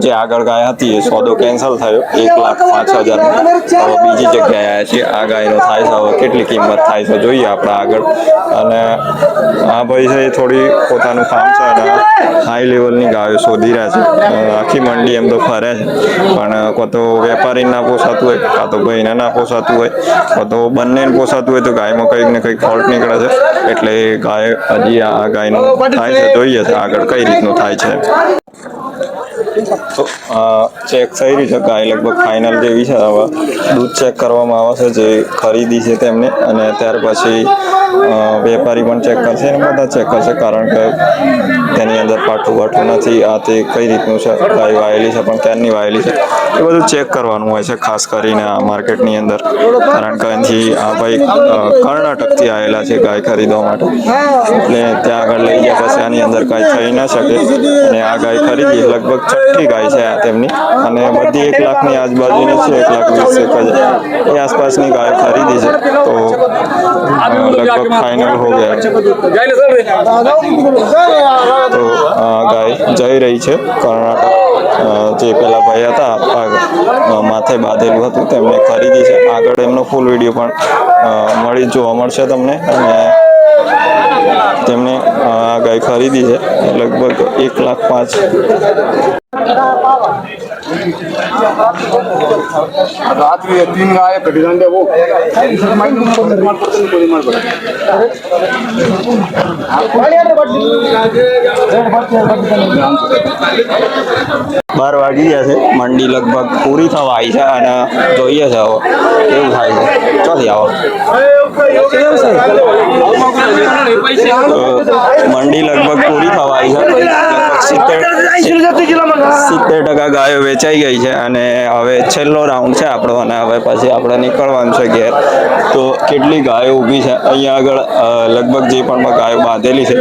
જે આગળ ગાય હતી એ સોદો કેન્સલ થયો 1,05,000 હવે બીજી જગ્યાએ આવ્યા છે। આ ગાયનો થાય છે હવે કેટલી કિંમત થાય છે જોઈએ આપણે આગળ। અને આ ભાઈ છે એ થોડી પોતાનું કામ છે અને હાઈ લેવલની ગાયો શોધી રહ્યા છે। આખી મંડી એમ તો ફરે છે પણ કાં તો વેપારી ના પોસાતું હોય કાં તો ભાઈને ના પોસાતું હોય કાં તો બંનેને પોસાતું હોય તો ગાયમાં કંઈક ને કંઈક ફોલ્ટ નીકળે છે એટલે ગાય હજી આ ગાયનું થાય છે જોઈએ છે આગળ કઈ રીતનું થાય છે। તો ચેક થઈ રહી છે ગાય લગભગ ફાઇનલ જેવી છે। હવે દૂધ ચેક કરવામાં આવશે જે ખરીદી છે તેમને અને ત્યાર પછી વેપારી પણ ચેક કરશે અને બધા ચેક કરશે કારણ કે તેની અંદર પાઠું વાઠું નથી આ તે કઈ રીતનું છે ગાય વાયેલી છે પણ ક્યારની વાયેલી છે એ બધું ચેક કરવાનું હોય છે ખાસ કરીને આ માર્કેટની અંદર કારણ કે અહીંથી આ ભાઈ કર્ણાટકથી આવેલા છે ગાય ખરીદવા માટે એટલે ત્યાં આગળ લઈ ગયા પછી આની અંદર કાંઈ થઈ ના શકે અને આ ગાય ખરીદી લગભગ છઠ્ઠી ગાય છે આ તેમની અને બધી 1 લાખની આજુબાજુની છે 1,20,000 એ આસપાસની ગાય ખરીદી છે તો लगभग फाइनल हो गया तो गाय जई रही है कर्नाटक जे पेला भाई था माथे बांधेलू हतुं तेमने खरीदी है आगळ एमनो फूल विडियो पण मळी जोवा मळशे तमने अने तेमने आ गाय खरीदी है लगभग 1,05,000 रात्रि 3 गाय कटिरंडे वो बार वागी जैसे मंडी लगभग पूरी थवा आई है અને જોઈએ છે હવે કેવું થાય છે ચોથી આવો મંડી લગભગ પૂરી થવા આવી છે લગભગ 70% ગાયો વેચાઈ ગઈ છે અને હવે છેલ્લો રાઉન્ડ છે આપણો અને હવે પછી આપણે નીકળવાનું છે ઘેર તો કેટલી ગાયો ઊભી છે અહીંયા આગળ લગભગ જે પણ ગાયો બાંધેલી છે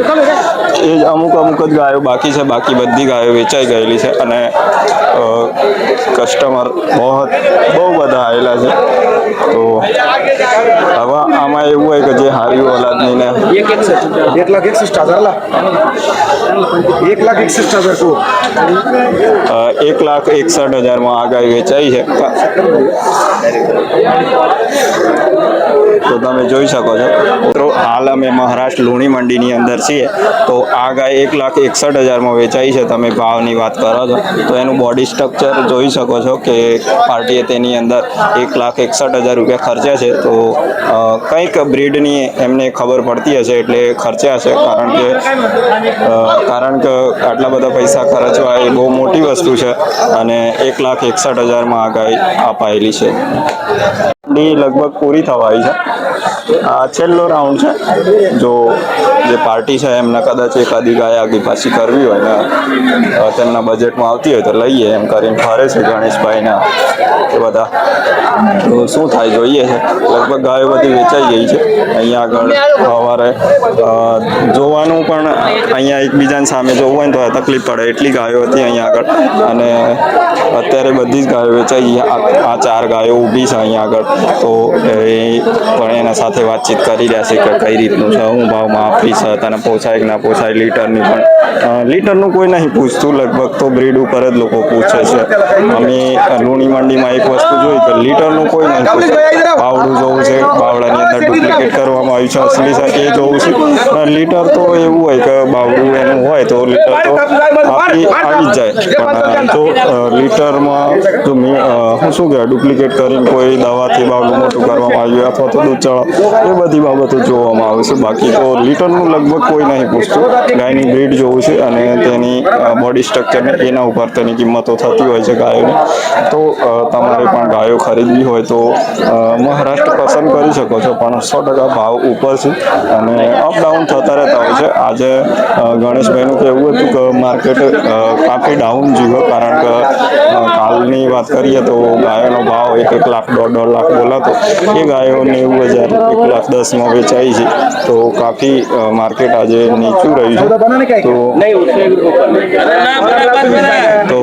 એ અમુક જ ગાયો બાકી છે બાકી બધી ગાયો વેચાઈ ગયેલી છે અને કસ્ટમર બહુ બધા આવેલા છે તો હવે આમાં એવું હોય કે જે હારી ઓલાદની ને 1,61,000 1,61,000 માં આ ગાય વેચાઈ છે તો તમે જોઈ શકો છો તો હાલ અમે મહારાષ્ટ્ર લુણી મંડીની અંદર છીએ તો આ ગાય 1,61,000 માં વેચાઈ છે તમે ભાવની વાત કરો છો તો એનું બોડી સ્ટ્રક્ચર જોઈ શકો છો કે પાર્ટીએ તેની અંદર 1,61,000 રૂપિયા ખર્ચ્યા છે તો કંઈક બ્રીડની એમને ખબર પડતી હશે એટલે ખર્ચ્યા હશે કારણ કે આટલા બધા પૈસા ખર્ચવા એ બહુ મોટી વસ્તુ છે અને 1,61,000 માં આ ગાય અપાયેલી છે लगभग पूरी थवा आई है आ छेल्लो राउंड है जो जे पार्टी है एमने कदाच एकादी गाय आगे पाछी करवी होय ने तेमना बजेटमां आवती होय तो लईए एम करीने फरे छे गणेशभाई ना ए बधा तो शुं थाय जोईए छे लगभग गायो बधी वेचाई गई है अहींया आगळ सवारे जोवानुं पण अहींया एकबीजानी सामे जोवुं होय तो तकलीफ पड़े एटली गायो हती अहींया आगळ अने अत्यारे बधी ज गायो वेचाई गई आ 4 गायो ऊभी छे अहींया आगळ तो पण एना साथे वातचीत करी रह्या छे के कई रीतनुं छे हुं भावमां आपी छे तने पोसाय के ना पोसाय लीटरनी पण लीटरनुं कोई नहीं पूछतुं लगभग तो ब्रीड उपर ज लोको पूछे छे अमे लूणी मंडीमां एक वस्तु जोई के लीटरनुं कोई नहीं पूछे बावडुं जोवुं छे बावडानी अंदर डुप्लिकेट करवामां आव्युं छे असली छे ए जोवुं छे लीटर तो एवुं होय के बावडुं एनुं होय तो लीटर तो आपी आवी ज जाय पण जो लीटरमां जो हुं शुं कहेवाय डुप्लिकेट करीने कोई दवाथी बावडुं मोटुं करवामां आव्युं अथवा तो दूध चढ़ाव ए बधी बाबतो जोवामां आवे छे बाकी तो लीटरनुं लगभग कोई नहीं पूछतुं गायनी ब्रीड जोवुं छे अने तेनी बॉडी स्ट्रक्चर ने एना उपर तेनी किंमतो थती होय छे गायोनी तो तमारे पण गायो खरीदवी होय तो महाराष्ट्र पसंद करी शको छो पण 100% भाव उपर छे अने अप डाउन थता रहता होय छे आजे गणेशभाईनुं कहेवुं हतुं के मार्केट काफी डाउन जीवो कारण के कालनी वात करीए तो गायोनो भाव 1 लाख 1.5 लाख बोलातो ए गायो 90,000 1,10,000 में वेचाई छे तो काफी मार्केट आज नीचू रही है तो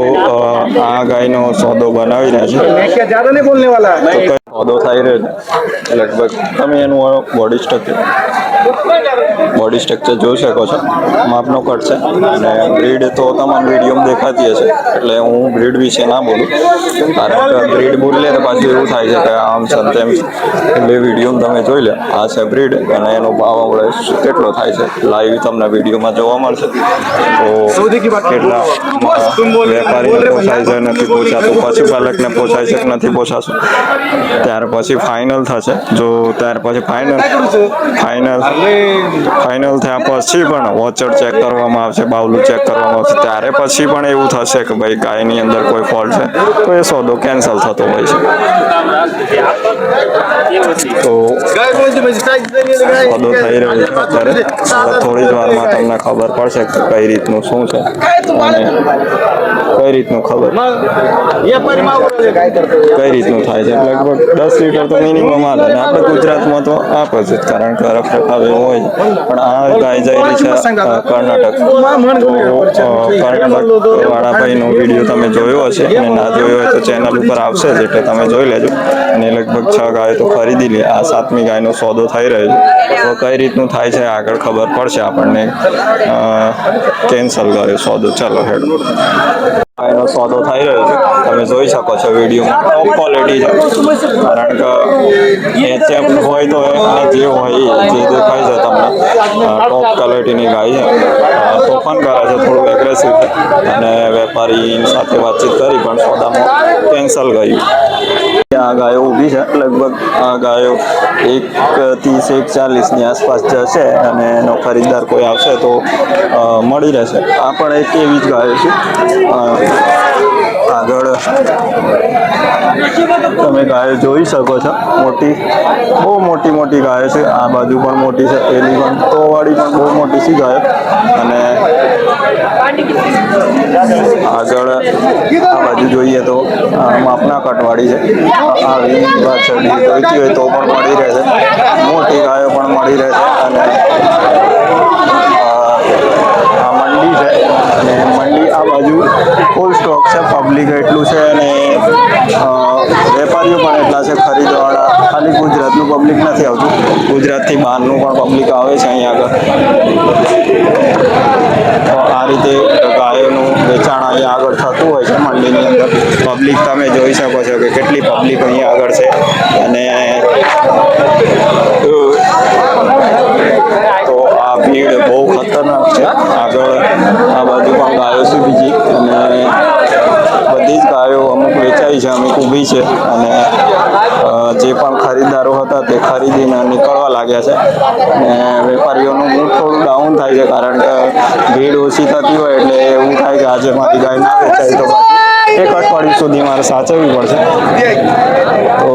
आ गायनो सौदो बनावी रह्या छे। સોદો થઈ રહ્યો છે લગભગ તમે એનું બોડી સ્ટ્રક્ચર જોઈ શકો છો માપનો કટ છે અને બ્રીડ તો તમામ વિડીયોમાં દેખાતી હશે એટલે હું બ્રીડ વિશે ના બોલું કારણ કે બ્રીડ બોલીએ તો પાછું એવું થાય છે કે આમ છે ને તેમ છે એટલે વિડીયોમાં તમે જોઈ લે આ છે બ્રીડ અને એનો ભાવ આપણે કેટલો થાય છે લાઈવ તમને વિડીયોમાં જોવા મળશે તો કેટલા વેપારીને પોસાય છે નથી પોસાતું પશુપાલકને પોસાય છે કે નથી પોસાતું ત્યાર પછી ફાઇનલ થશે જો ત્યાર પછી ફાઇનલ થયા પછી પણ વોચર ચેક કરવામાં આવશે બાવલું ચેક કરવામાં આવશે ત્યારે પછી પણ એવું થશે કે ભાઈ ગાયની અંદર કોઈ ફોલ્ટ છે તો એ સોદો કેન્સલ થતો હોય છે તો સોદો થઈ રહ્યો છે અત્યારે થોડી જ વારમાં તમને ખબર પડશે કે કઈ રીતનું શું છે અને કઈ રીતનું ખબર કઈ રીતનું થાય છે લગભગ 10 લીટર તો મિનિમમ હાલે ને આપણે ગુજરાતમાં તો આપે છે કારણ કે રખરખાવ એવું હોય છે પણ આ ગાય જઈ રહી છે કર્ણાટક વાળા ભાઈનો વિડીયો તમે જોયો હશે અને ના જોયો હોય તો ચેનલ ઉપર આવશે જ એટલે તમે જોઈ લેજો અને લગભગ 6 ગાયો તો ખરીદી લે આ 7મી ગાયનો સોદો થઈ રહ્યો છે તો કઈ રીતનું થાય છે આગળ ખબર પડશે આપણને કેન્સલ કર્યો સોદો ચાલો હેડ એનો સોદો થઈ રહ્યો છે તમે જોઈ શકો છો વિડીયોમાં ટોપ ક્વોલિટી છે કારણ કે એચએફ હોય તો અને જે હોય જે દેખાય છે તમને ટોપ ક્વોલિટીની ગાય છે તોફાન કરે છે થોડું એગ્રેસિવ છે અને વેપારી સાથે વાતચીત કરી પણ સોદામાં કેન્સલ ગયું આ ગાયો ઊભી છે લગભગ આ ગાયો 1:30-1:40 આસપાસ જશે અને એનો ખરીદદાર કોઈ આવશે તો મળી રહેશે આ પણ એક એવી જ ગાયો છે આગળ તમે ગાયો જોઈ શકો છો બહુ મોટી ગાયો છે આ બાજુ પણ મોટી છે પેલી પણ તો વાળી પણ બહુ મોટી છે ગાયો અને આગળ આ બાજુ જોઈએ તો માપના કટવાળી છે આવી વાછરડી જોઈતી હોય તો પણ મળી રહેશે મોટી ગાયો પણ મળી રહેશે અને આ મંડી છે અને મંડી આ બાજુ ફૂલ સ્ટોક છે પબ્લિક એટલું છે અને વેપારીઓ પણ એટલા છે ખરીદવાળા ખાલી ગુજરાતનું પબ્લિક નથી આવતું ગુજરાતથી બહારનું પણ પબ્લિક આવે છે અહીંયા આગળ તો આ રીતે ગાયોનું વેચાણ અહીંયા આગળ થતું હોય છે મંડીની અંદર પબ્લિક તમે જોઈ શકો છો કે કેટલી પબ્લિક અહીંયા આગળ છે અને તો આ ભીડ બહુ ખતરનાક છે આગળ આ બાજુ પણ ગાયો છે બીજી અને બધી જ ગાયો અમુક વેચાઈ છે અમુક ઊભી છે અને જે પણ ખરીદદારો હતા તે ખરીદીને નીકળવા લાગ્યા છે અને વેપારીઓનું મૂડ થોડું ડાઉન થાય છે કારણ કે ભીડ ઓછી થતી હોય એટલે એવું થાય કે આજે મારી ગાય ના વેચાય તો પાછી 1 અઠવાડિયું સુધી મારે સાચવવી પડશે તો